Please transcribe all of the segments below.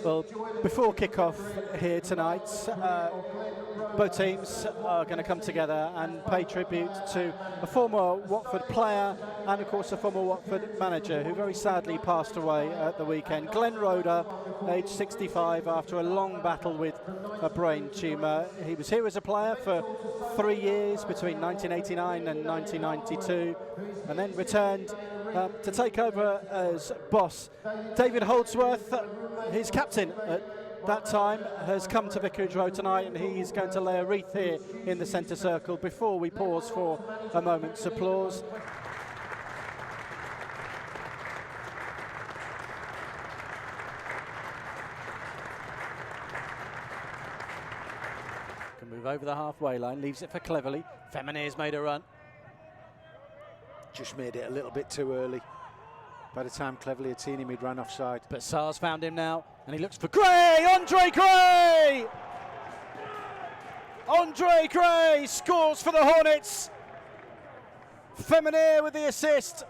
Well, before kick-off here tonight, both teams are going to come together and pay tribute to a former Watford player and, of course, a former Watford manager who very sadly passed away at the weekend. Glenn Roeder, aged 65, after a long battle with a brain tumour. He was here as a player for 3 years, between 1989 and 1992, and then returned to take over as boss. David Holdsworth, his captain at that time, has come to Vicarage Road tonight, and he's going to lay a wreath here in the centre circle before we pause for a moment's applause. Can move over the halfway line, leaves it for Cleverley. Feminier's made a run. Just made it a little bit too early. By the time Cleverley had seen him, he'd ran offside. But Sarr's found him now, and he looks for Gray! Andre Gray! Andre Gray scores for the Hornets. Feminier with the assist.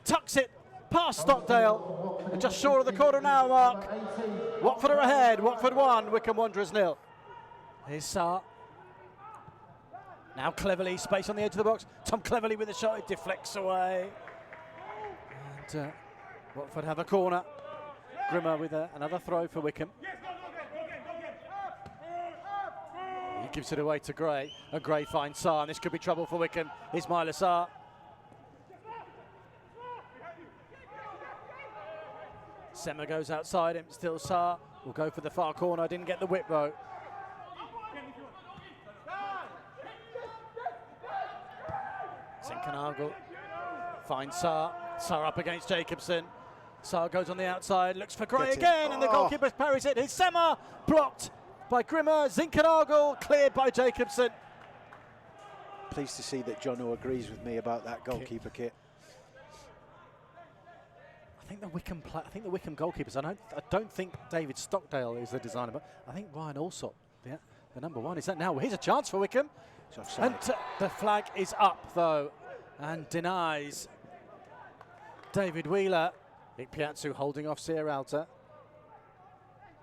Tucks it past Stockdale, and just short of the quarter now mark. Watford are ahead. Watford 1, Wycombe Wanderers 0. Here's Sarr. Now Cleverley, space on the edge of the box. Tom Cleverley with the shot, it deflects away. And Watford have a corner. Grimmer with another throw for Wycombe. He gives it away to Gray, and Gray finds Sarr, and this could be trouble for Wycombe. Ismaïla Sarr. Sema goes outside him, still Sarr. Will go for the far corner, didn't get the whip though. Zinkenagel finds Sarr. Sarr up against Jacobson. Sarr goes on the outside, looks for Gray again, and the goalkeeper parries it. It's Sema, blocked by Grimmer. Zinkenagel cleared by Jacobson. Pleased to see that Jono agrees with me about that goalkeeper kit. I think the Wycombe goalkeepers. I don't think David Stockdale is the designer, but I think Ryan Alsop, the number one, is that now. Here's a chance for Wycombe. And the flag is up though, and denies David Wheeler. Ikpeatsu holding off Sierralta.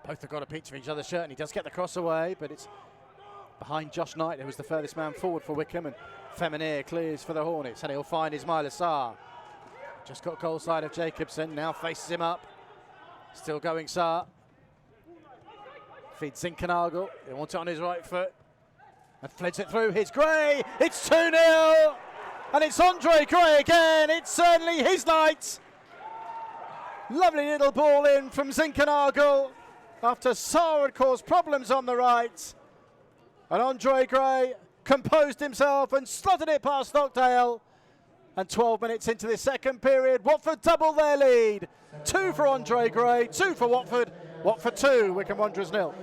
Both have got a picture of each other's shirt, and he does get the cross away, but it's behind Josh Knight, who was the furthest man forward for Wycombe, and Feminier clears for the Hornets, and he'll find Ismaïla Sarr. Just got goal side of Jacobson, now faces him up. Still going Sarr. Feeds Zinkenagel, he wants it on his right foot. And fleds it through, here's Gray, it's 2-0! And it's Andre Gray again, it's certainly his night. Lovely little ball in from Zinkenagel after Sarr had caused problems on the right. And Andre Gray composed himself and slotted it past Stockdale. And 12 minutes into the second period, Watford double their lead. 2 for Andre Gray, 2 for Watford. Watford 2, Wycombe Wanderers 0.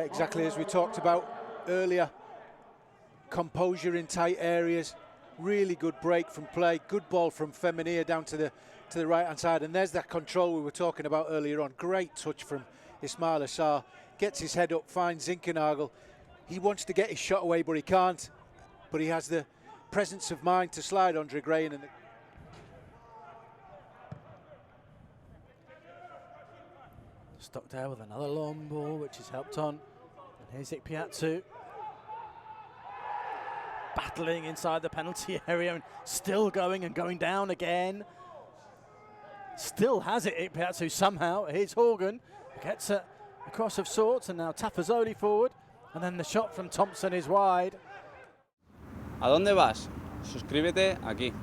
Exactly as we talked about earlier. Composure in tight areas. Really good break from play. Good ball from Feminier down to the right-hand side. And there's that control we were talking about earlier on. Great touch from Ismaïla Sarr. Gets his head up, finds Zinkenagel. He wants to get his shot away, but he can't. But he has the presence of mind to slide Andre Gray in. Stockdale with another long ball, which is helped on. And here's Ikpeatsu. Battling inside the penalty area and still going and going down again. Still has it, Ikpeatsu somehow. Here's Horgan. Gets a cross of sorts, and now Tafazoli forward. And then the shot from Thompson is wide. ¿A dónde vas? Suscríbete aquí.